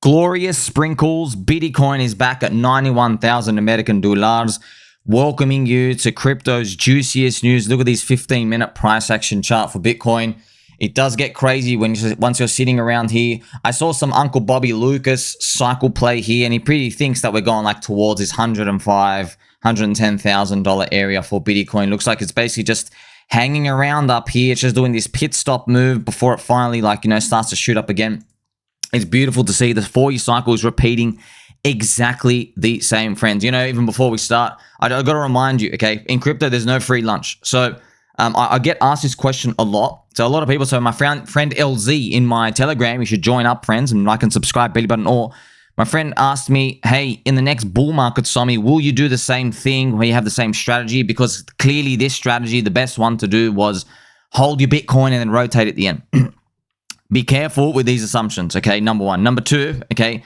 glorious sprinkles. Bitcoin is back at 91,000 American dollars. Welcoming you to crypto's juiciest news. Look at this 15-minute price action chart for Bitcoin. It does get crazy once you're sitting around here. I saw some Uncle Bobby Lucas cycle play here, and he pretty thinks that we're going like towards this $110,000 area for Bitcoin. Looks like it's basically just hanging around up here. It's just doing this pit stop move before it finally starts to shoot up again. It's beautiful to see the 4-year cycle is repeating exactly the same, friends. Even before we start, I got to remind you, okay, in crypto, there's no free lunch. So I get asked this question a lot. So a lot of people, so my friend LZ in my Telegram, you should join up, friends, and like and subscribe, belly button, or my friend asked me, hey, in the next bull market, Sommi, will you do the same thing where you have the same strategy? Because clearly this strategy, the best one to do was hold your Bitcoin and then rotate at the end. Be careful with these assumptions, okay? Number one. Number two, okay,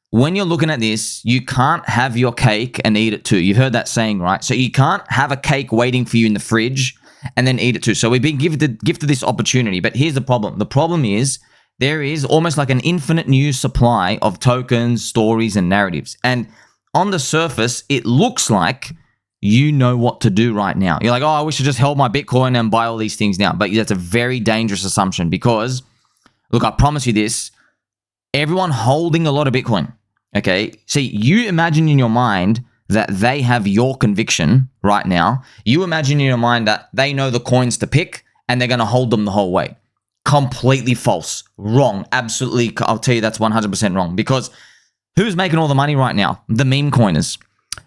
when you're looking at this, you can't have your cake and eat it too. You've heard that saying, right? So you can't have a cake waiting for you in the fridge and then eat it too. So we've been gifted this opportunity, but here's the problem. The problem is there is almost like an infinite new supply of tokens, stories, and narratives. And on the surface, it looks like you know what to do right now. You're like, oh, I wish I just held my Bitcoin and buy all these things now. But that's a very dangerous assumption because, look, I promise you this, everyone holding a lot of Bitcoin, okay? See, you imagine in your mind that they have your conviction right now. You imagine in your mind that they know the coins to pick and they're going to hold them the whole way. Completely false. Wrong. Absolutely. I'll tell you that's 100% wrong because who's making all the money right now? The meme coiners.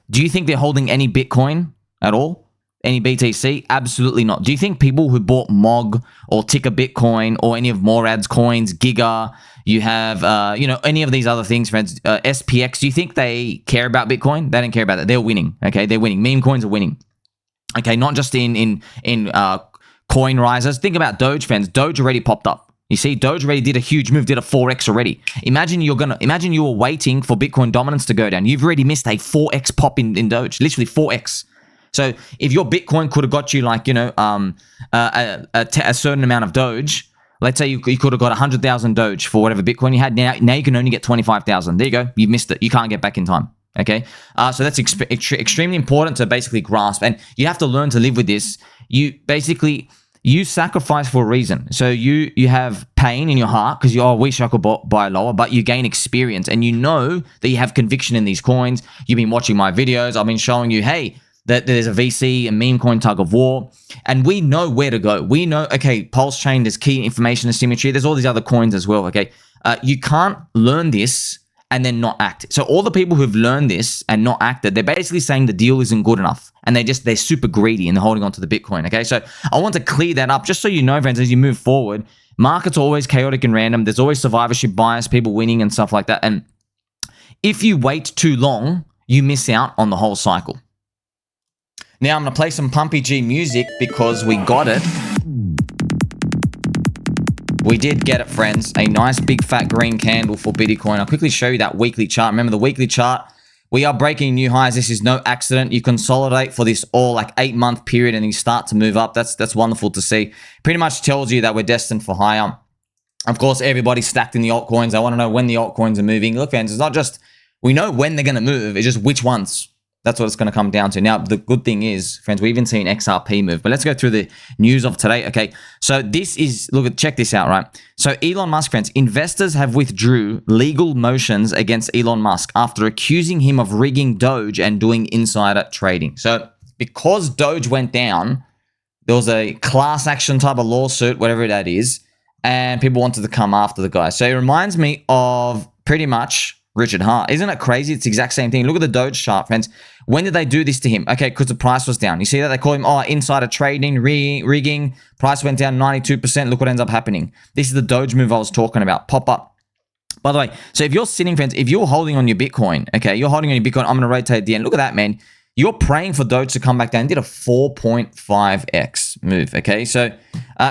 Do you think they're holding any Bitcoin at all? Any BTC? Absolutely not. Do you think people who bought MOG or Ticker Bitcoin or any of Morad's coins, Giga, you have, any of these other things, friends, SPX, do you think they care about Bitcoin? They don't care about that. They're winning, okay? They're winning. Meme coins are winning, okay? Not just in coin risers. Think about Doge, friends. Doge already popped up. You see, Doge already did a huge move, did a 4x already. Imagine you were waiting for Bitcoin dominance to go down. You've already missed a 4x pop in Doge, literally 4x. So if your Bitcoin could have got you like, a certain amount of Doge, let's say you could have got 100,000 Doge for whatever Bitcoin you had. Now you can only get 25,000. There you go. You've missed it. You can't get back in time. Okay. So that's extremely important to basically grasp. And you have to learn to live with this. You sacrifice for a reason. So you have pain in your heart because I wish I could buy lower, but you gain experience and you know that you have conviction in these coins. You've been watching my videos. I've been showing you, hey, that there's a VC, a meme coin tug of war, and we know where to go. We know, okay, PulseChain, there's key information asymmetry. There's all these other coins as well, okay? You can't learn this and then not act. So all the people who've learned this and not acted, they're basically saying the deal isn't good enough, and they're super greedy and they're holding on to the Bitcoin, okay? So I want to clear that up just so you know, friends, as you move forward, markets are always chaotic and random. There's always survivorship bias, people winning and stuff like that. And if you wait too long, you miss out on the whole cycle. Now I'm going to play some Pumpy G music because we got it. We did get it, friends. A nice big fat green candle for Bitcoin. I'll quickly show you that weekly chart. Remember the weekly chart? We are breaking new highs. This is no accident. You consolidate for this all like 8-month period and you start to move up. That's wonderful to see. Pretty much tells you that we're destined for higher. Of course, everybody's stacked in the altcoins. I want to know when the altcoins are moving. Look, friends, it's not just we know when they're going to move. It's just which ones. That's what it's going to come down to. Now, the good thing is, friends, we've even seen XRP move. But let's go through the news of today. Okay, so this is, check this out, right? So Elon Musk, friends, investors have withdrew legal motions against Elon Musk after accusing him of rigging Doge and doing insider trading. So because Doge went down, there was a class action type of lawsuit, whatever that is, and people wanted to come after the guy. So it reminds me of pretty much Richard Hart. Isn't it crazy? It's the exact same thing. Look at the Doge chart, friends. When did they do this to him? Okay, because the price was down. You see that? They call him, insider trading, rigging. Price went down 92%. Look what ends up happening. This is the Doge move I was talking about. Pop up. By the way, so if you're sitting, friends, if you're holding on your Bitcoin, okay, you're holding on your Bitcoin, I'm going to rotate at the end. Look at that, man. You're praying for Doge to come back down. Did a 4.5x move, okay? So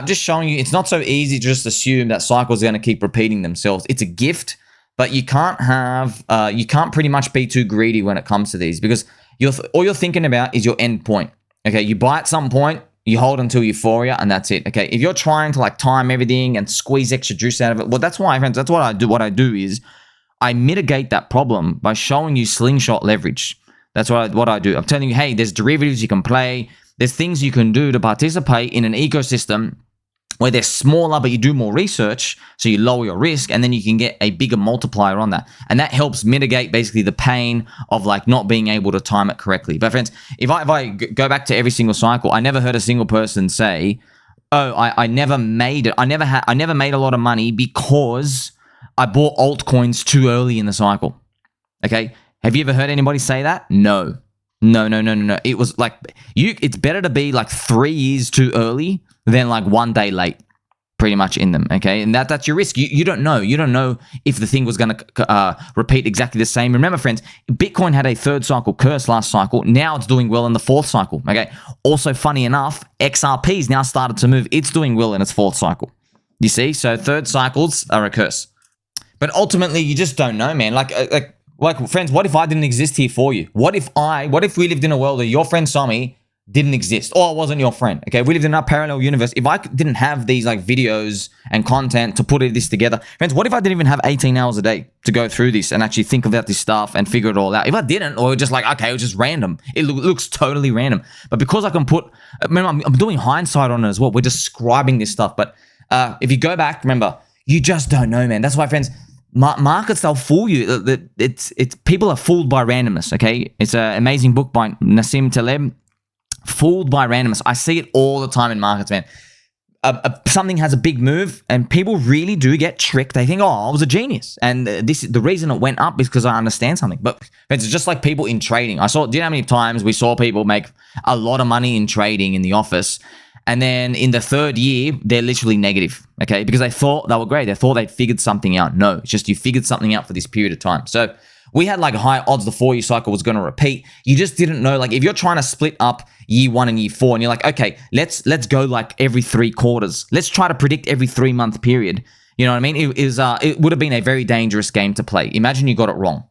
just showing you, it's not so easy to just assume that cycles are going to keep repeating themselves. It's a gift. But you can't pretty much be too greedy when it comes to these because all you're thinking about is your end point. Okay, you buy at some point, you hold until euphoria, and that's it. Okay, if you're trying to like time everything and squeeze extra juice out of it, well, that's why, friends. That's what I do. What I do is I mitigate that problem by showing you slingshot leverage. That's what I do. I'm telling you, hey, there's derivatives you can play. There's things you can do to participate in an ecosystem where they're smaller, but you do more research, so you lower your risk, and then you can get a bigger multiplier on that. And that helps mitigate basically the pain of like not being able to time it correctly. But friends, if I go back to every single cycle, I never heard a single person say, oh, I never made it. I never made a lot of money because I bought altcoins too early in the cycle. Okay. Have you ever heard anybody say that? No. It was like, it's better to be like 3 years too early than like 1 day late, pretty much in them, okay? And that's your risk. You don't know. You don't know if the thing was going to repeat exactly the same. Remember, friends, Bitcoin had a 3rd cycle curse last cycle. Now it's doing well in the 4th cycle, okay? Also, funny enough, XRP's now started to move. It's doing well in its 4th cycle. You see? So 3rd cycles are a curse. But ultimately, you just don't know, man. Like friends, what if I didn't exist here for you? What if we lived in a world where your friend Sommi didn't exist, or I wasn't your friend? Okay, we lived in a parallel universe. If I didn't have these like videos and content to put this together, friends, what if I didn't even have 18 hours a day to go through this and actually think about this stuff and figure it all out? If I didn't, or just like, okay, it was just random. It looks totally random. But because I can remember, I'm doing hindsight on it as well. We're describing this stuff. But if you go back, remember, you just don't know, man. That's why, friends, markets, they'll fool you. It's people are fooled by randomness, okay? It's an amazing book by Nassim Taleb, Fooled by Randomness. I see it all the time in markets, man. Something has a big move and people really do get tricked. They think, oh, I was a genius. And the reason it went up is because I understand something. But it's just like people in trading. Do you know how many times we saw people make a lot of money in trading in the office, and then in the 3rd year, they're literally negative, okay? Because they thought they were great. They thought they'd figured something out. No, it's just you figured something out for this period of time. So we had like high odds the 4-year cycle was going to repeat. You just didn't know. Like if you're trying to split up year 1 and year 4 and you're like, okay, let's go like every 3 quarters. Let's try to predict every 3-month period. You know what I mean? It would have been a very dangerous game to play. Imagine you got it wrong.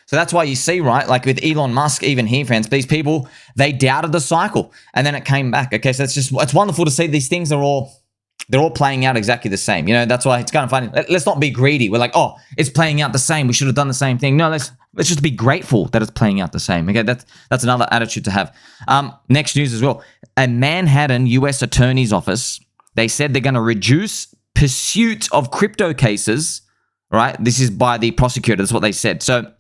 So that's why you see, right, like with Elon Musk, even here, friends, these people, they doubted the cycle and then it came back. Okay, so it's wonderful to see these things they're all playing out exactly the same. You know, that's why it's kind of funny. Let's not be greedy. We're like, oh, it's playing out the same. We should have done the same thing. No, let's just be grateful that it's playing out the same. Okay, that's another attitude to have. Next news as well. A Manhattan U.S. Attorney's Office, they said they're going to reduce pursuit of crypto cases, right? This is by the prosecutor. That's what they said. So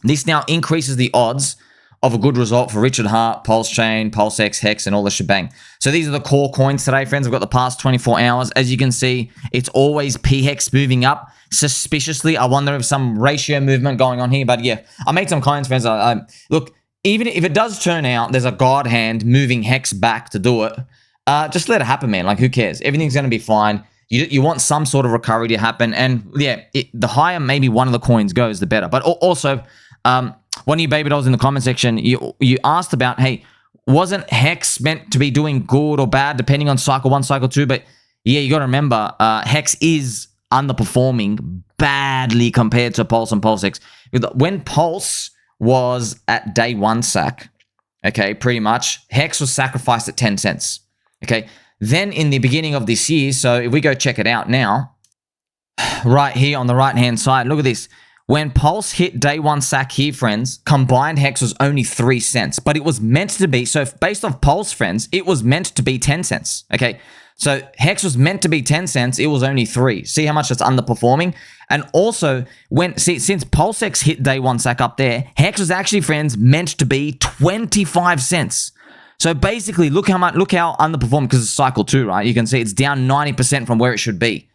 this now increases the odds of a good result for Richard Hart, PulseChain, PulseX, HEX, and all the shebang. So these are the core coins today, friends. We've got the past 24 hours. As you can see, it's always pHEX moving up suspiciously. I wonder if some ratio movement going on here. But yeah, I made some coins, friends. Look, even if it does turn out there's a God hand moving HEX back to do it, just let it happen, man. Like, who cares? Everything's going to be fine. You want some sort of recovery to happen. And yeah, the higher maybe one of the coins goes, the better. But also, one of you baby dolls in the comment section, you asked about, hey, wasn't HEX meant to be doing good or bad depending on cycle 1, cycle 2? But yeah, you got to remember, HEX is underperforming badly compared to Pulse and PulseX. When Pulse was at day 1 sack, okay, pretty much, HEX was sacrificed at 10 cents, okay? Then in the beginning of this year, so if we go check it out now, right here on the right-hand side, look at this. When Pulse hit day 1 sack here, friends, combined HEX was only 3 cents, but it was meant to be, so based off Pulse, friends, it was meant to be 10 cents, okay? So HEX was meant to be 10 cents, it was only 3. See how much it's underperforming? And also, since PulseX hit day 1 sack up there, HEX was actually, friends, meant to be 25 cents. So basically, look how underperformed, because it's cycle 2, right? You can see it's down 90% from where it should be.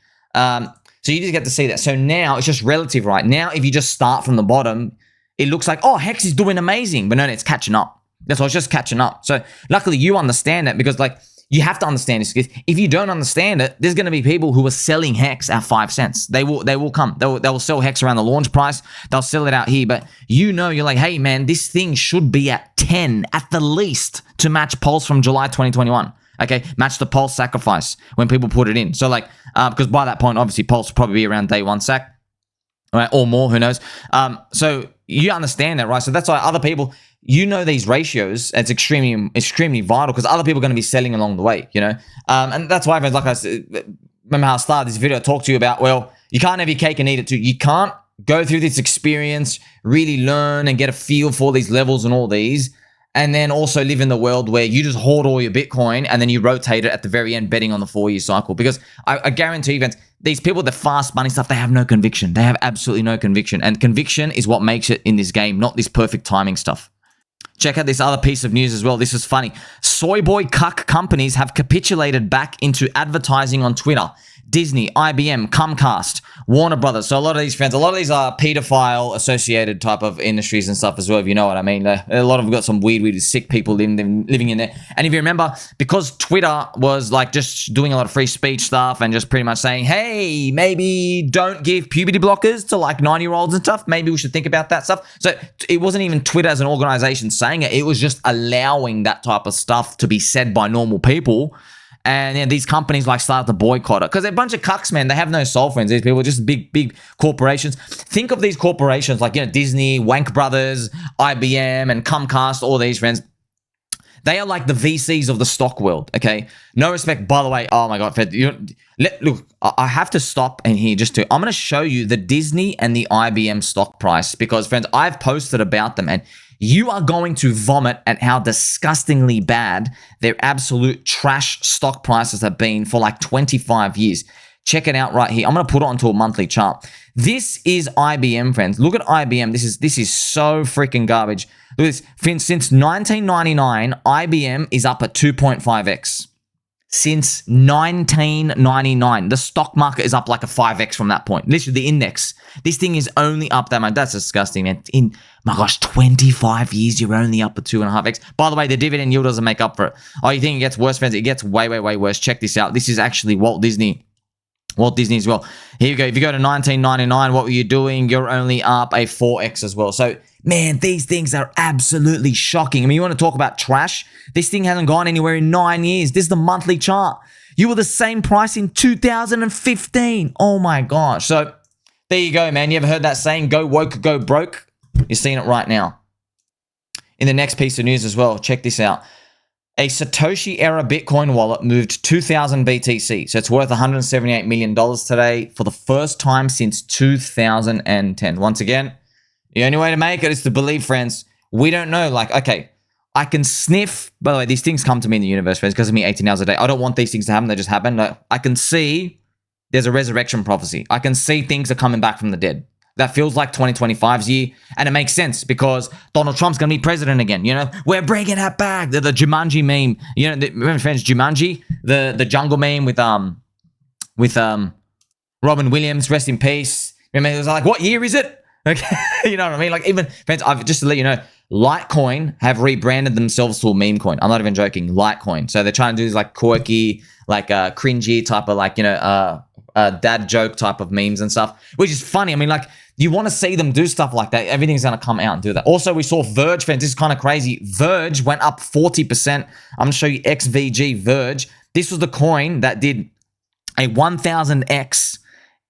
So you just get to see that. So now it's just relative, right? Now, if you just start from the bottom, it looks like, oh, HEX is doing amazing. But no, it's catching up. That's why it's just catching up. So luckily you understand that, because like you have to understand this. If you don't understand it, there's going to be people who are selling HEX at 5 cents. They will come. They will sell HEX around the launch price. They'll sell it out here. But you're like, hey, man, this thing should be at 10 at the least to match Pulse from July 2021. Okay, match the Pulse sacrifice when people put it in. So like, because by that point, obviously Pulse will probably be around day 1 sack, right, or more, who knows. So you understand that, right? So that's why other people, these ratios, it's extremely vital, because other people are going to be selling along the way, and that's why, like I said, remember how I started this video, I talked to you about, well, you can't have your cake and eat it too. You can't go through this experience, really learn and get a feel for these levels and all these, and then also live in the world where you just hoard all your Bitcoin and then you rotate it at the very end, betting on the 4-year cycle. Because I guarantee you, Vince, these people with the fast money stuff, they have no conviction. They have absolutely no conviction. And conviction is what makes it in this game, not this perfect timing stuff. Check out this other piece of news as well. This is funny. Soyboy Cuck Companies have capitulated back into advertising on Twitter. Disney, IBM, Comcast, Warner Brothers. So a lot of these friends, a lot of these are pedophile associated type of industries and stuff as well, if you know what I mean. A lot of them got some weird, sick people living in there. And if you remember, because Twitter was like just doing a lot of free speech stuff and just pretty much saying, hey, maybe don't give puberty blockers to like 9-year-olds and stuff. Maybe we should think about that stuff. So it wasn't even Twitter as an organization saying it. It was just allowing that type of stuff to be said by normal people. And yeah, these companies like started to boycott it because they're a bunch of cucks, man. They have no soul, friends. These people are just big corporations. Think of these corporations like, Disney, Wank Brothers, IBM, and Comcast, all these, friends. They are like the VCs of the stock world, okay? No respect, by the way. Oh my God, Fred. Look, I have to stop and here I'm going to show you the Disney and the IBM stock price because, friends, I've posted about them and you are going to vomit at how disgustingly bad their absolute trash stock prices have been for like 25 years. Check it out right here. I'm going to put it onto a monthly chart. This is IBM, friends. Look at IBM. This is so freaking garbage. Look at this. Since 1999, IBM is up at 2.5x. Since 1999, the stock market is up like a 5x from that point. Literally, the index. This thing is only up that much. That's disgusting, man. In, my gosh, 25 years, you're only up at 2.5x. By the way, the dividend yield doesn't make up for it. Oh, you think it gets worse, friends? It gets way worse. Check this out. This is actually Walt Disney as well. Here you go. If you go to 1999, what were you doing? You're only up a 4x as well. So, man, these things are absolutely shocking. I mean, you want to talk about trash? This thing hasn't gone anywhere in 9 years. This is the monthly chart. You were the same price in 2015. Oh my gosh. So, there you go, man. You ever heard that saying, go woke, go broke? You're seeing it right now. In the next piece of news as well, check this out. A Satoshi era Bitcoin wallet moved 2,000 BTC. So it's worth $178 million today for the first time since 2010. Once again, the only way to make it is to believe, friends. We don't know. Like, okay, I can sniff. By the way, these things come to me in the universe, friends, because of me 18 hours a day. I don't want these things to happen. They just happen. I can see there's a resurrection prophecy. I can see things are coming back from the dead. That feels like 2025's year, and it makes sense because Donald Trump's going to be president again. We're bringing it back. The Jumanji meme. Remember, friends, Jumanji, the jungle meme with Robin Williams, rest in peace. Remember, it was like, what year is it? Okay, you know what I mean? Like, even, friends, just to let you know, Litecoin have rebranded themselves to a meme coin. I'm not even joking. Litecoin. So they're trying to do this like quirky, like cringy type of like, dad joke type of memes and stuff, which is funny. I mean, like, you want to see them do stuff like that. Everything's going to come out and do that. Also, we saw Verge, friends. This is kind of crazy. Verge went up 40%. I'm going to show you XVG Verge. This was the coin that did a 1000x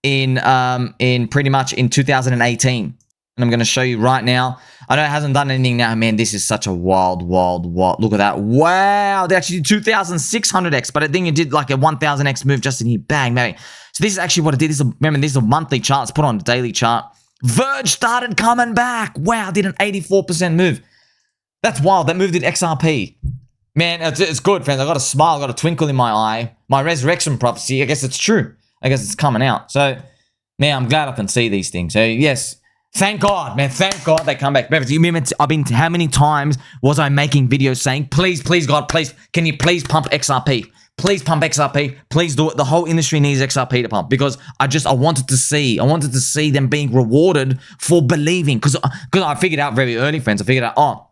in pretty much in 2018. And I'm going to show you right now. I know it hasn't done anything now. Man, this is such a wild. Look at that. Wow. They actually did 2600x, but I think it did like a 1000x move just in here. Bang, maybe. So this is actually what it did. Remember, this is a monthly chart. Let's put on a daily chart. Verge started coming back. Wow, did an 84% move. That's wild. That move did XRP. Man, it's good, friends. I got a smile. I got a twinkle in my eye. My resurrection prophecy, I guess it's true. I guess it's coming out. So, man, I'm glad I can see these things. So, yes. Thank God, man. Thank God they come back. I've been, how many times was I making videos saying, please, God, please, can you please pump XRP? Please pump XRP. Please do it. The whole industry needs XRP to pump because I wanted to see them being rewarded for believing. Because I figured out very early, friends. I figured out,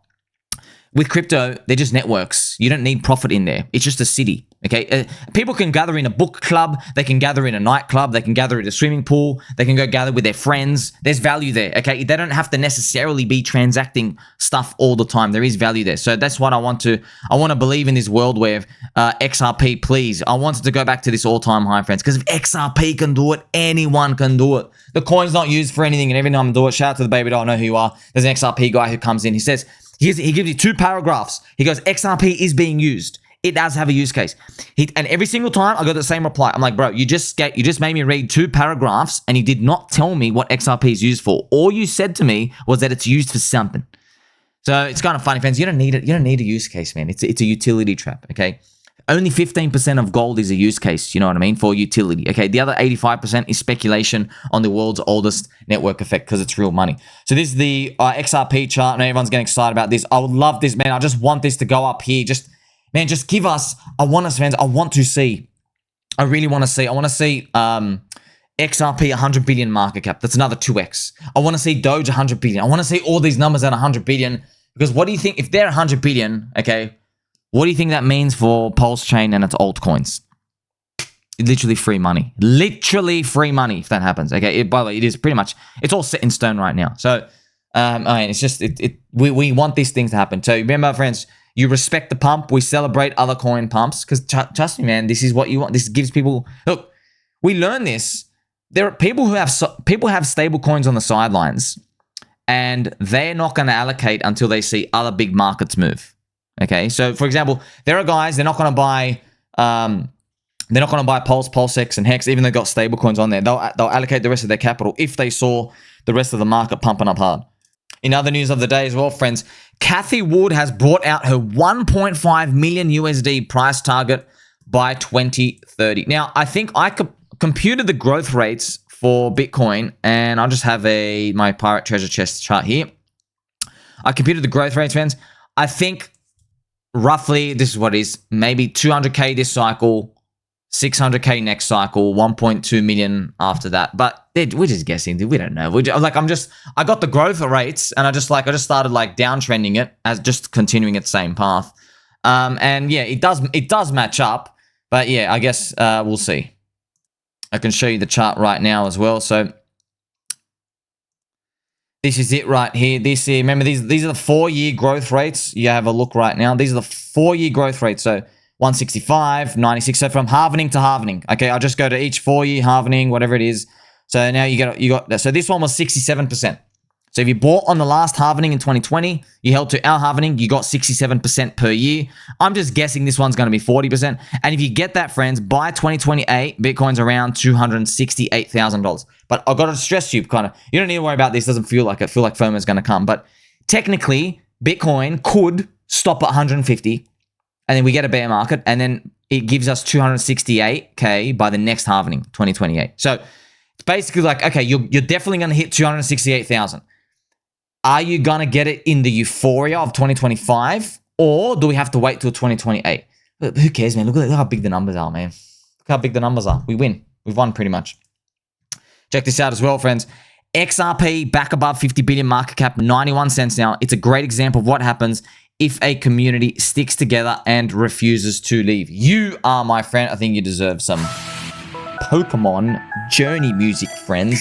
with crypto, they're just networks. You don't need profit in there. It's just a city, okay? People can gather in a book club. They can gather in a nightclub. They can gather at a swimming pool. They can go gather with their friends. There's value there, okay? They don't have to necessarily be transacting stuff all the time. There is value there. So that's what I want to believe in this world where XRP, please. I wanted to go back to this all-time high, friends, because if XRP can do it, anyone can do it. The coin's not used for anything, and every time I do it, shout out to the baby doll, I know who you are. There's an XRP guy who comes in. He says, he gives you 2 paragraphs. He goes, XRP is being used. It does have a use case. And every single time I got the same reply. I'm like, bro, you just made me read 2 paragraphs and you did not tell me what XRP is used for. All you said to me was that it's used for something. So it's kind of funny, friends. You don't need it. You don't need a use case, man. It's a utility trap, okay? Only 15% of gold is a use case, you know what I mean, for utility, okay? The other 85% is speculation on the world's oldest network effect because it's real money. So this is the XRP chart, and everyone's getting excited about this. I would love this, man. I just want this to go up here. Man, just give us, I want us, fans, I want to see, I really want to see, I want to see XRP 100 billion market cap. That's another 2x. I want to see Doge 100 billion. I want to see all these numbers at 100 billion because what do you think, if they're 100 billion, okay, what do you think that means for PulseChain and its altcoins? Literally free money. Literally free money if that happens, okay? By the way, it is pretty much, it's all set in stone right now. So, I mean, it's just, we want these things to happen. So remember, friends, you respect the pump. We celebrate other coin pumps because trust me, man, this is what you want. This gives people, look, we learn this. There are people who have stable coins on the sidelines and they're not going to allocate until they see other big markets move. Okay, so for example, there are guys, they're not going to buy Pulse, PulseX, and HEX, even though they've got stable coins on there. They'll allocate the rest of their capital if they saw the rest of the market pumping up hard. In other news of the day as well, friends, Cathie Wood has brought out her 1.5 million USD price target by 2030. Now, I think I computed the growth rates for Bitcoin, and I'll just have my Pirate Treasure Chest chart here. I computed the growth rates, friends. I think roughly, this is what it is, maybe 200K this cycle, 600K next cycle, 1.2 million after that. But we're just guessing. We don't know. I got the growth rates and I just started like downtrending it as just continuing its same path. And yeah, it does match up. But yeah, I guess we'll see. I can show you the chart right now as well. So this is it right here. This here, remember these are the 4-year growth rates. You have a look right now. These are the 4-year growth rates. So 165, 96. So from halvening to halvening. Okay, I'll just go to each 4-year halvening, whatever it is. So now you got that. So this one was 67%. So if you bought on the last halvening in 2020, you held to our halvening, you got 67% per year. I'm just guessing this one's going to be 40%. And if you get that, friends, by 2028, Bitcoin's around $268,000. But I've got to stress you, kind of, you don't need to worry about this. Doesn't feel like it. Feel like FOMO is going to come. But technically, Bitcoin could stop at 150, and then we get a bear market, and then it gives us 268K by the next halvening, 2028. So it's basically like, okay, you're definitely going to hit 268,000. Are you going to get it in the euphoria of 2025, or do we have to wait till 2028? Who cares, man? Look how big the numbers are, man. Look how big the numbers are. We win. We've won pretty much. Check this out as well, friends. XRP back above 50 billion market cap, 91 cents now. It's a great example of what happens if a community sticks together and refuses to leave. You are my friend. I think you deserve some Pokemon Journey music, friends.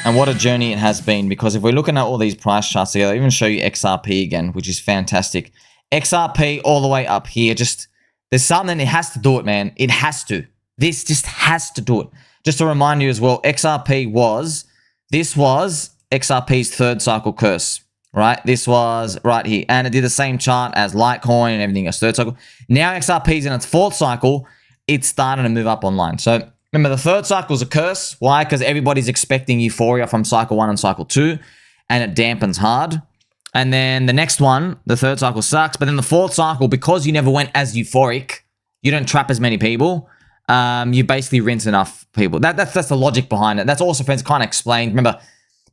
And what a journey it has been, because if we're looking at all these price charts together, I'll even show you XRP again, which is fantastic. XRP all the way up here. Just, there's something, it has to do it, man. It has to. This just has to do it. Just to remind you as well, this was XRP's 3rd cycle curse, right? This was right here. And it did the same chart as Litecoin and everything else, 3rd cycle. Now XRP's in its 4th cycle. It's starting to move up online. So remember, the 3rd cycle is a curse. Why? Because everybody's expecting euphoria from cycle 1 and cycle 2, and it dampens hard. And then the next one, the 3rd cycle sucks. But then the 4th cycle, because you never went as euphoric, you don't trap as many people. You basically rinse enough people. That's the logic behind it. That's also, friends, kind of explained. Remember,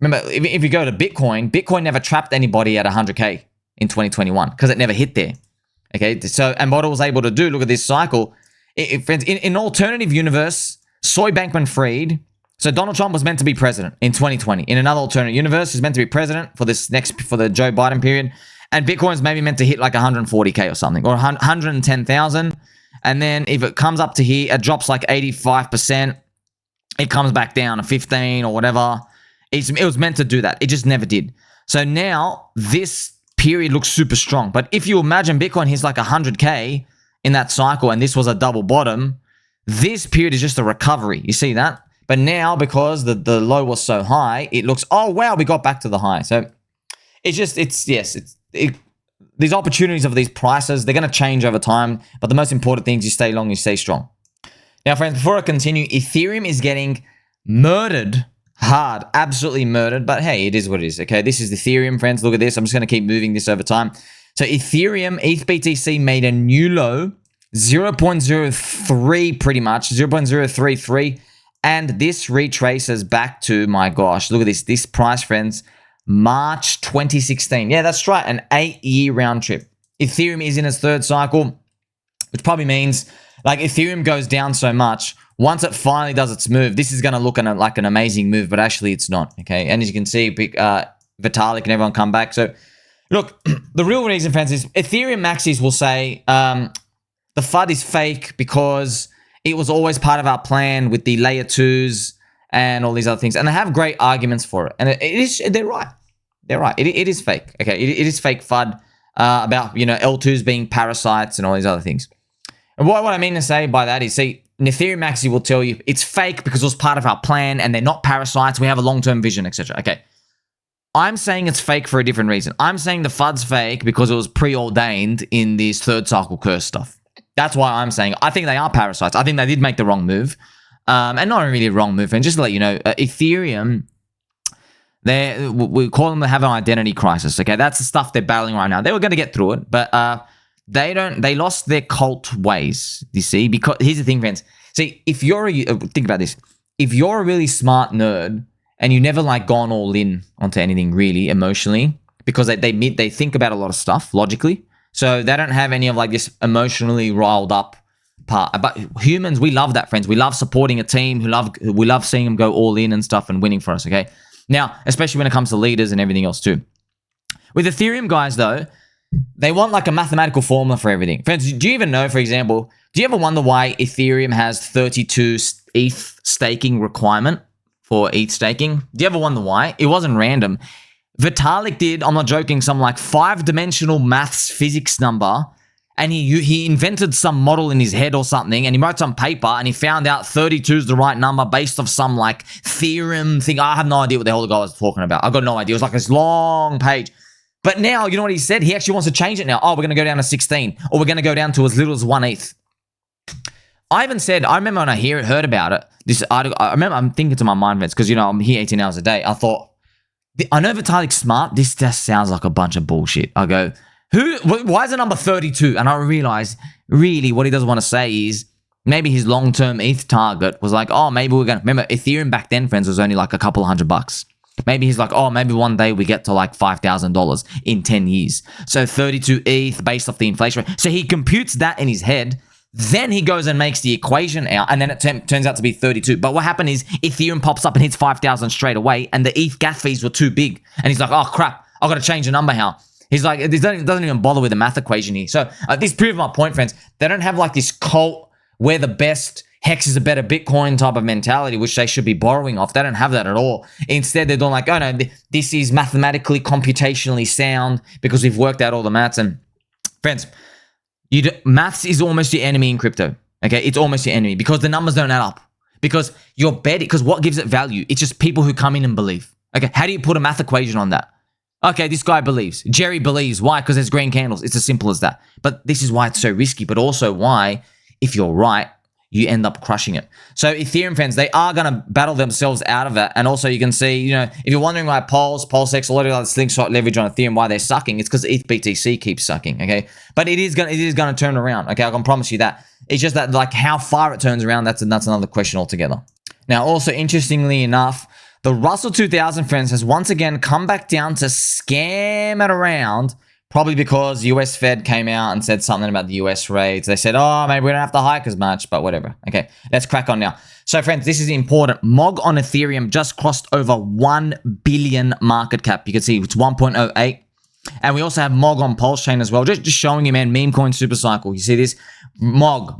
if you go to Bitcoin never trapped anybody at 100K in 2021 because it never hit there. Okay, so, and what it was able to do, look at this cycle. Friends, in an alternative universe, Soy Bankman-Fried, so Donald Trump was meant to be president in 2020. In another alternate universe, he's meant to be president for the Joe Biden period. And Bitcoin's maybe meant to hit like 140K or something, or 110,000. And then if it comes up to here, it drops like 85%. It comes back down to 15 or whatever. It was meant to do that. It just never did. So now this period looks super strong. But if you imagine Bitcoin hits like 100K in that cycle and this was a double bottom, this period is just a recovery. You see that? But now, because the low was so high, it looks, oh, wow, we got back to the high. So these opportunities of these prices, they're going to change over time. But the most important thing is you stay long, you stay strong. Now, friends, before I continue, Ethereum is getting murdered hard, absolutely murdered. But hey, it is what it is, okay? This is Ethereum, friends. Look at this. I'm just going to keep moving this over time. So Ethereum, ETH BTC made a new low, 0.03 pretty much, 0.033. And this retraces back to, my gosh, look at this. This price, friends, March 2016. Yeah, that's right, an 8-year round trip. Ethereum is in its third cycle, which probably means like Ethereum goes down so much. Once it finally does its move, this is going to look like an amazing move, but actually it's not, okay? And as you can see, Vitalik and everyone come back. So look, the real reason, friends, is Ethereum maxis will say the FUD is fake because it was always part of our plan with the layer 2s and all these other things. And they have great arguments for it. And they're right. They're right. It is fake. Okay, it is fake FUD about, L2s being parasites and all these other things. And what I mean to say by that is, see, Ethereum maxi will tell you it's fake because it was part of our plan and they're not parasites. We have a long-term vision, etc. Okay. I'm saying it's fake for a different reason. I'm saying the FUD's fake because it was preordained in this third cycle curse stuff. That's why I'm saying I think they are parasites. I think they did make the wrong move. And not really a wrong move. And just to let you know, Ethereum, we call them to have an identity crisis. Okay, that's the stuff they're battling right now. They were going to get through it, but they lost their cult ways, you see. Because here's the thing, friends. See, if you're think about this. If you're a really smart nerd and you never like gone all in onto anything really emotionally, because they think about a lot of stuff logically. So they don't have any of like this emotionally riled up part. But humans, we love that, friends. We love supporting a team. We love seeing them go all in and stuff and winning for us, okay? Now, especially when it comes to leaders and everything else too. With Ethereum guys, though, they want like a mathematical formula for everything. Friends, do you even know, for example, do you ever wonder why Ethereum has 32 ETH staking requirement for ETH staking? Do you ever wonder why? It wasn't random. Vitalik did, I'm not joking, some like 5-dimensional maths physics number, and he invented some model in his head or something, and he wrote some paper, and he found out 32 is the right number based off some like theorem thing. I have no idea what the hell the guy was talking about. I got no idea. It was like this long page. But now, you know what he said? He actually wants to change it now. Oh, we're going to go down to 16, or we're going to go down to as little as 1 ETH. I remember when I heard about it, this article, I remember I'm thinking to my mind, because, I'm here 18 hours a day. I thought, I know Vitalik's smart. This just sounds like a bunch of bullshit. I go, why is the number 32? And I realized, really, what he doesn't want to say is maybe his long-term ETH target was like, oh, maybe we're going to, remember, Ethereum back then, friends, was only like a couple $100. Maybe he's like, oh, maybe one day we get to like $5,000 in 10 years. So 32 ETH based off the inflation rate. So he computes that in his head. Then he goes and makes the equation out, and then it turns out to be 32. But what happened is Ethereum pops up and hits 5,000 straight away, and the ETH gas fees were too big. And he's like, oh, crap, I've got to change the number now. He's like, it doesn't even bother with the math equation here. So this proves my point, friends. They don't have like this cult where the best HEX is a better Bitcoin type of mentality, which they should be borrowing off. They don't have that at all. Instead, they're doing like, oh, no, this is mathematically, computationally sound because we've worked out all the maths. And friends, maths is almost your enemy in crypto. Okay, it's almost your enemy because the numbers don't add up. Because you're betting, because what gives it value? It's just people who come in and believe. Okay, how do you put a math equation on that? Okay, this guy believes. Jerry believes. Why? Because there's green candles. It's as simple as that. But this is why it's so risky, but also why, if you're right, you end up crushing it. So Ethereum fans, they are going to battle themselves out of it. And also you can see, if you're wondering why PulseX, a lot of other slingshot leverage on Ethereum, why they're sucking, it's because ETH BTC keeps sucking, okay? But it is going to turn around, okay? I can promise you that. It's just that like how far it turns around, that's another question altogether. Now, also interestingly enough, the Russell 2000, friends, has once again come back down to scam it around, probably because US Fed came out and said something about the US rates. They said, oh, maybe we don't have to hike as much, but whatever. Okay, let's crack on now. So, friends, this is important. MOG on Ethereum just crossed over 1 billion market cap. You can see it's 1.08. And we also have MOG on PulseChain as well. Just showing you, man, meme coin super cycle. You see this? MOG.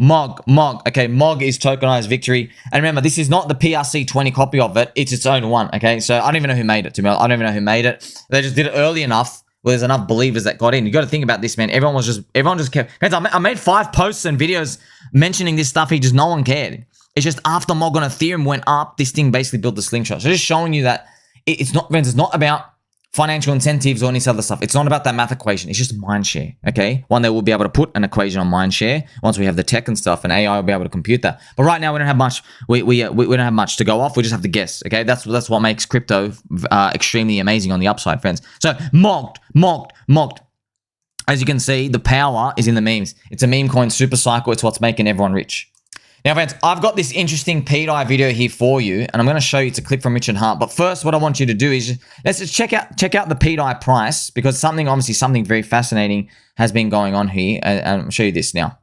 Okay, MOG is tokenized victory. And remember, this is not the PRC20 copy of it. It's its own one, okay? So I don't even know who made it, to me. I don't even know who made it. They just did it early enough where there's enough believers that got in. You got to think about this, man. Everyone just kept... Guys, I made 5 posts and videos mentioning this stuff. No one cared. It's just after Mog on Ethereum went up, this thing basically built the slingshot. So just showing you that it's not, friends, it's not about financial incentives or any other stuff. It's not about that math equation. It's just mindshare, okay? One day we'll be able to put an equation on mindshare once we have the tech and stuff, and AI will be able to compute that. But right now we don't have much. We don't have much to go off. We just have to guess, okay? That's what makes crypto extremely amazing on the upside, friends. So mocked. As you can see, the power is in the memes. It's a meme coin super cycle. It's what's making everyone rich. Now, friends, I've got this interesting pDAI video here for you, and I'm going to show you. It's a clip from Richard Hart. But first, what I want you to do is let's just check out the pDAI price, because something very fascinating has been going on here. And I'll show you this now.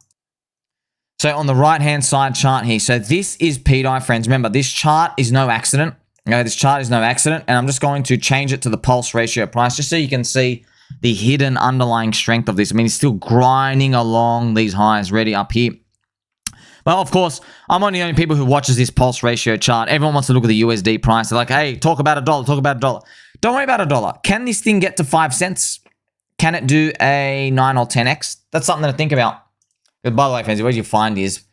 So on the right-hand side chart here, so this is pDAI, friends. Remember, this chart is no accident. Okay, this chart is no accident, and I'm just going to change it to the pulse ratio price just so you can see the hidden underlying strength of this. I mean, it's still grinding along these highs, ready up here. Well, of course, I'm one of the only people who watches this pulse ratio chart. Everyone wants to look at the USD price. They're like, hey, talk about $1, talk about $1. Don't worry about $1. Can this thing get to 5 cents? Can it do a 9 or 10x? That's something to think about. But by the way, friends, what you find is,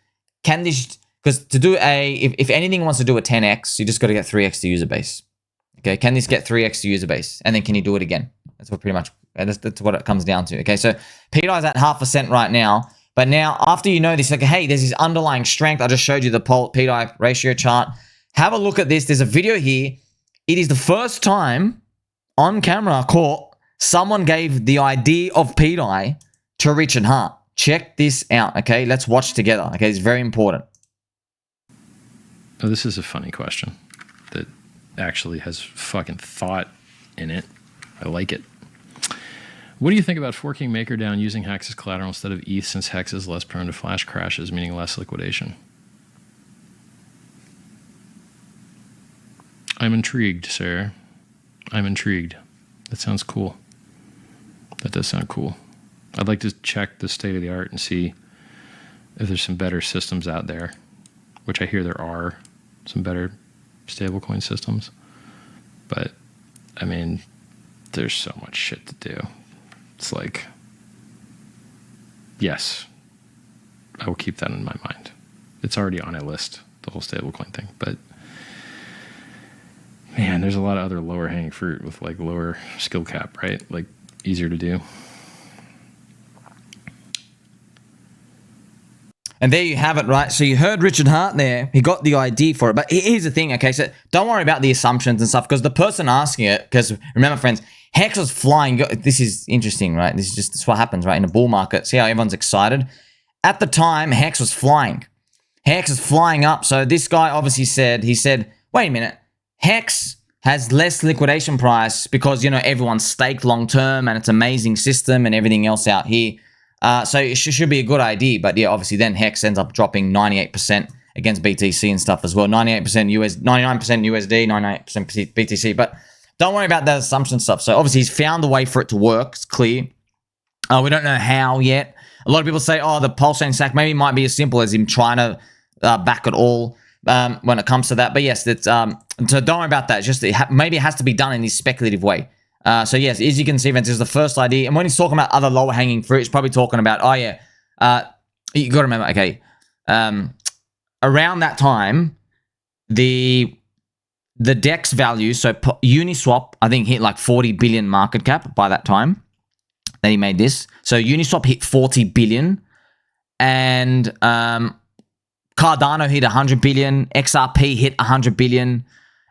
can this, because to do if anything wants to do a 10x, you just got to get 3x to user base. Okay, can this get 3x to user base? And then can you do it again? That's what that's what it comes down to. Okay, so pDAI is at 0.5 cent right now. But now, after you know this, like, hey, there's this underlying strength. I just showed you the pDAI ratio chart. Have a look at this. There's a video here. It is the first time on camera caught someone gave the idea of pDAI to Richard Hart. Check this out, okay? Let's watch together, okay? It's very important. Oh, this is a funny question that actually has fucking thought in it. I like it. What do you think about forking MakerDAO using HEX as collateral instead of ETH, since HEX is less prone to flash crashes, meaning less liquidation? I'm intrigued, sir. I'm intrigued. That sounds cool. That does sound cool. I'd like to check the state of the art and see if there's some better systems out there, which I hear there are some better stablecoin systems. But, I mean, there's so much shit to do. It's like, yes, I will keep that in my mind. It's already on a list, the whole stablecoin thing. But, man, there's a lot of other lower hanging fruit with like lower skill cap, right? Like easier to do. And there you have it, right? So you heard Richard Hart there. He got the idea for it. But here's the thing, okay? So don't worry about the assumptions and stuff, because the person asking it, because remember, friends, HEX was flying. This is interesting, right? This is what happens, right? In a bull market. See how everyone's excited? At the time, HEX was flying. HEX is flying up. So this guy obviously said, wait a minute. HEX has less liquidation price because, you know, everyone's staked long term and it's an amazing system and everything else out here. So it should be a good idea. But yeah, obviously then HEX ends up dropping 98% against BTC and stuff as well. 98% USD, 98% BTC. But don't worry about that assumption stuff. So obviously he's found a way for it to work. It's clear. We don't know how yet. A lot of people say, oh, the PulseChain stack maybe might be as simple as him trying to back it all when it comes to that. But yes, that's so don't worry about that. It's just maybe it has to be done in this speculative way. So yes, as you can see, Vince, this is the first idea. And when he's talking about other lower hanging fruit, he's probably talking about, oh yeah, you got to remember, okay, around that time, the DEX value, so Uniswap, I think hit like 40 billion market cap by that time that he made this. So Uniswap hit 40 billion, and Cardano hit 100 billion, XRP hit 100 billion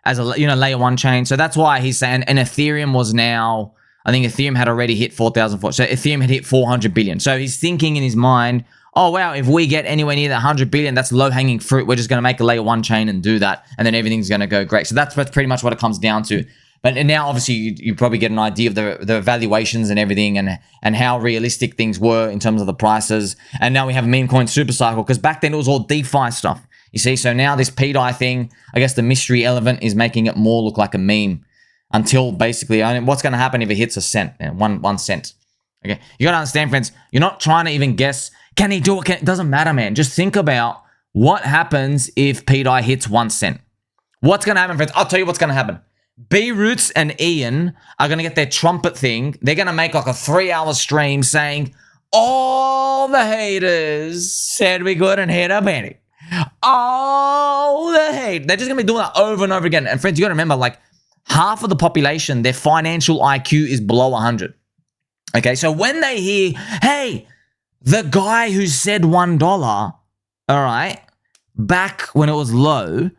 as a layer one chain. So that's why he's saying, and Ethereum was now, I think Ethereum had already hit 4,004. So Ethereum had hit 400 billion. So he's thinking in his mind, oh, wow, if we get anywhere near that 100 billion, that's low-hanging fruit. We're just going to make a layer one chain and do that, and then everything's going to go great. So that's pretty much what it comes down to. But now, obviously, you probably get an idea of the valuations and everything, and how realistic things were in terms of the prices. And now we have a meme coin super cycle, because back then it was all DeFi stuff. You see, so now this pDAI thing, I guess the mystery element is making it more look like a meme, until basically, what's going to happen if it hits a cent, 1 cent? Okay, you got to understand, friends, you're not trying to even guess, can he do it? It doesn't matter, man. Just think about what happens if pDAI hits 1 cent. What's going to happen, friends? I'll tell you what's going to happen. B Roots and Ian are going to get their trumpet thing. They're going to make like a 3-hour stream saying, all the haters said we couldn't hit a penny. Oh, the hate. They're just going to be doing that over and over again. And friends, you got to remember, like, half of the population, their financial IQ is below 100. Okay, so when they hear, hey, the guy who said $1, all right, back when it was low,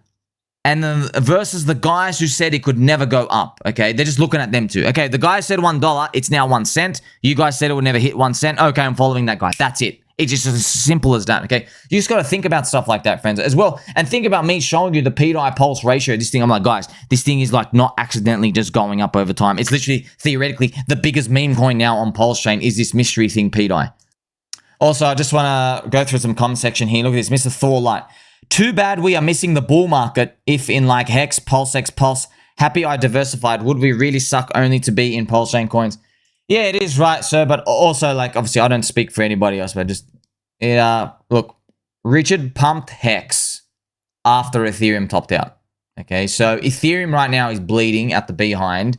and then versus the guys who said it could never go up, okay? They're just looking at them too. Okay, the guy said $1, it's now 1 cent. You guys said it would never hit 1 cent. Okay, I'm following that guy. That's it. It's just as simple as that, okay? You just got to think about stuff like that, friends, as well. And think about me showing you the pDAI pulse ratio. This thing, I'm like, guys, this thing is like not accidentally just going up over time. It's literally, theoretically, the biggest meme coin now on PulseChain is this mystery thing, pDAI. Also, I just want to go through some comment section here. Look at this, Mr. Thorlight. Too bad we are missing the bull market if in like HEX, PulseX, Pulse, happy I diversified. Would we really suck only to be in PulseChain coins? Yeah, it is right, sir. But also, like, obviously, I don't speak for anybody else, but just, look, Richard pumped HEX after Ethereum topped out. Okay, so Ethereum right now is bleeding at the behind.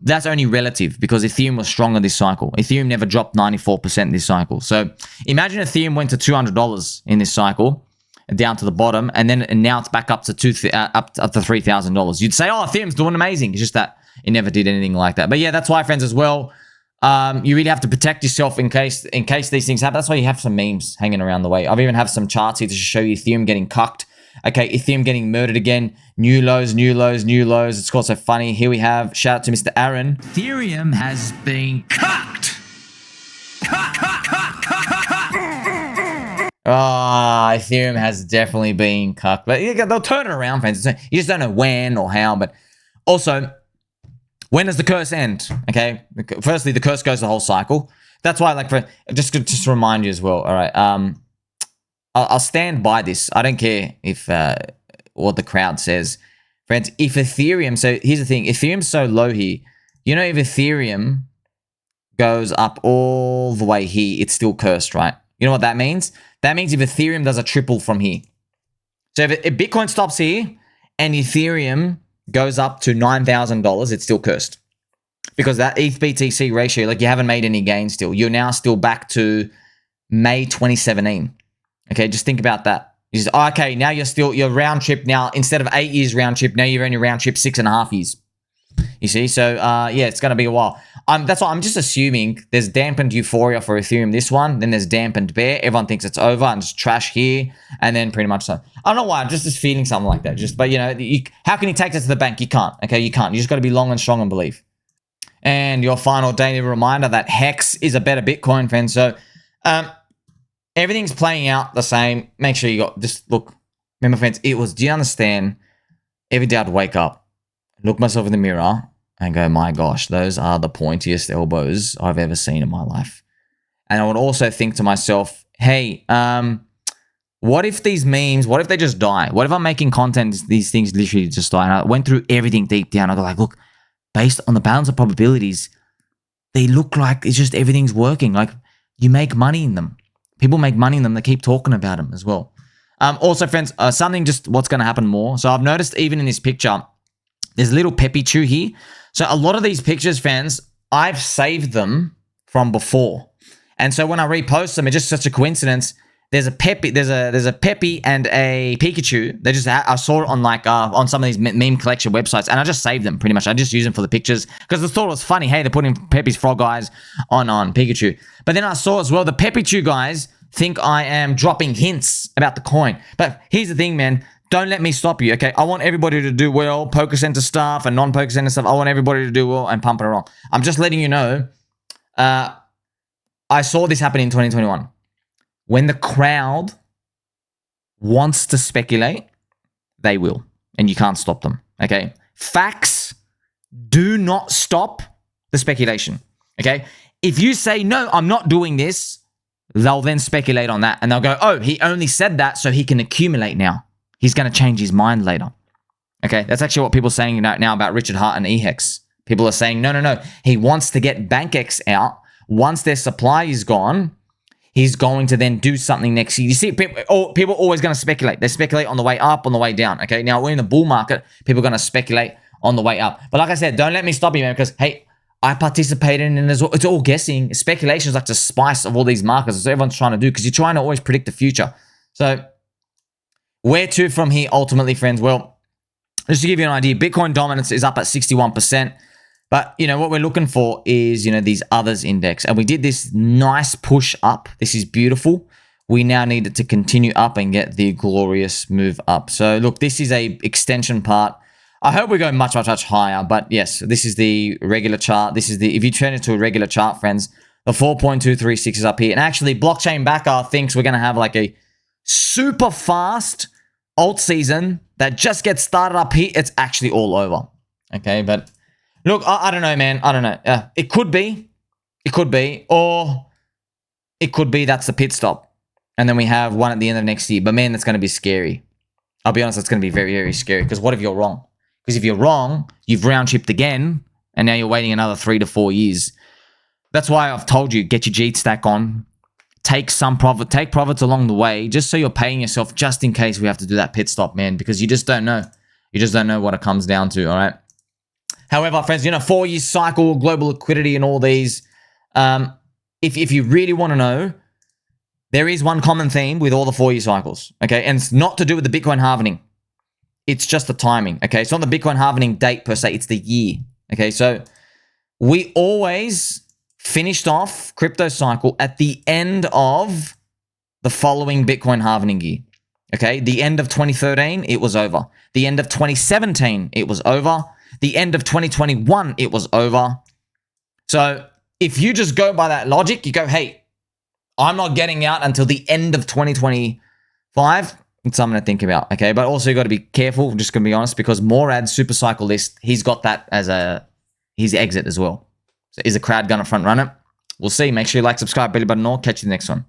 That's only relative because Ethereum was stronger this cycle. Ethereum never dropped 94% this cycle. So imagine Ethereum went to $200 in this cycle, down to the bottom, and now it's back up to $3,000. You'd say, oh, Ethereum's doing amazing. It's just that it never did anything like that. But yeah, that's why, friends, as well, you really have to protect yourself in case these things happen. That's why you have some memes hanging around the way. I've even have some charts here to show you Ethereum getting cucked. Okay, Ethereum getting murdered again. New lows, new lows, new lows. It's also funny. Here we have, shout out to Mr. Aaron. Ethereum has been cucked. Ethereum has definitely been cucked. But they'll turn it around, friends. You just don't know when or how. But also, when does the curse end? Okay, firstly, the curse goes the whole cycle. That's why, like, just to remind you as well. All right, I'll stand by this. I don't care if what the crowd says, friends. If Ethereum, so here's the thing: Ethereum's so low here. You know, if Ethereum goes up all the way here, it's still cursed, right? You know what that means? That means if Ethereum does a triple from here. So if Bitcoin stops here and Ethereum goes up to $9,000, it's still cursed. Because that ETH BTC ratio, like, you haven't made any gains still. You're now still back to May 2017. Okay, just think about that. You just, okay, now you're round trip now. Instead of 8 years round trip, now you're only round trip 6.5 years. You see? So, yeah, it's going to be a while. That's why I'm just assuming there's dampened euphoria for Ethereum this one. Then there's dampened bear. Everyone thinks it's over and just trash here. And then pretty much so. I don't know why. I'm just feeling something like that. But, you know, how can you take that to the bank? You can't. Okay, you can't. You just got to be long and strong and believe. And your final daily reminder that HEX is a better Bitcoin, friends. So, everything's playing out the same. Make sure you got, just look. Remember, friends, do you understand? Every day I'd wake up, look myself in the mirror and go, my gosh, those are the pointiest elbows I've ever seen in my life. And I would also think to myself, hey, what if these memes, what if they just die? What if I'm making content, these things literally just die? And I went through everything deep down. I go like, look, based on the balance of probabilities, they look like it's just everything's working. Like, you make money in them. People make money in them. They keep talking about them as well. Also, friends, something just what's going to happen more. So I've noticed even in this picture, there's a little Peppy Chew here. So a lot of these pictures, fans, I've saved them from before. And so when I repost them, it's just such a coincidence. There's a Peppy, there's a Peppy and a Pikachu. I saw it on like on some of these meme collection websites, and I just saved them pretty much. I just use them for the pictures because I thought it was funny. Hey, they're putting Peppy's frog eyes on Pikachu. But then I saw as well the Peppy Chew guys think I am dropping hints about the coin. But here's the thing, man. Don't let me stop you, okay? I want everybody to do well, Poker Center stuff and non-Poker Center stuff. I want everybody to do well and pump it along. I'm just letting you know, I saw this happen in 2021. When the crowd wants to speculate, they will. And you can't stop them, okay? Facts do not stop the speculation, okay? If you say, no, I'm not doing this, they'll then speculate on that. And they'll go, oh, he only said that so he can accumulate now. He's going to change his mind later. Okay, that's actually what people are saying now about Richard Hart and eHEX. People are saying, no. He wants to get BanKX out. Once their supply is gone, he's going to then do something next year. You see, people are always going to speculate. They speculate on the way up, on the way down. Okay, now we're in the bull market. People are going to speculate on the way up. But like I said, don't let me stop you, man, because, hey, I participated in it as well. It's all guessing. Speculation is like the spice of all these markets. That's what everyone's trying to do because you're trying to always predict the future. So Where to from here ultimately, friends? Well, just to give you an idea, Bitcoin dominance is up at 61%. But, you know, what we're looking for is, you know, these others index. And we did this nice push up. This is beautiful. We now need it to continue up and get the glorious move up. So, look, this is a extension part. I hope we go much, much, much higher. But, yes, this is the regular chart. This is the, if you turn it to a regular chart, friends, the 4.236 is up here. And actually, blockchain backer thinks we're going to have like a super fast alt season that just gets started up here. It's actually all over. Okay, but look, I don't know, man. I don't know. It could be. It could be. Or it could be that's the pit stop. And then we have one at the end of next year. But, man, that's going to be scary. I'll be honest, that's going to be very, very scary. Because what if you're wrong? Because if you're wrong, you've round-tripped again. And now you're waiting another 3 to 4 years. That's why I've told you, get your G stack on. Take some profit. Take profits along the way. Just so you're paying yourself just in case we have to do that pit stop, man. Because you just don't know. You just don't know what it comes down to, all right? However, friends, you know, 4-year cycle, global liquidity and all these. If you really want to know, there is one common theme with all the 4-year cycles, okay? And it's not to do with the Bitcoin halvening. It's just the timing, okay? It's not the Bitcoin halvening date per se. It's the year, okay? So we always finished off crypto cycle at the end of the following Bitcoin halvening year, okay? The end of 2013, it was over. The end of 2017, it was over. The end of 2021, it was over. So if you just go by that logic, you go, hey, I'm not getting out until the end of 2025. It's something to think about, okay? But also you got to be careful, just going to be honest, because Morad's super cycle list, he's got that as his exit as well. So is the crowd going to front run it? We'll see. Make sure you like, subscribe, belly button, all. Catch you in the next one.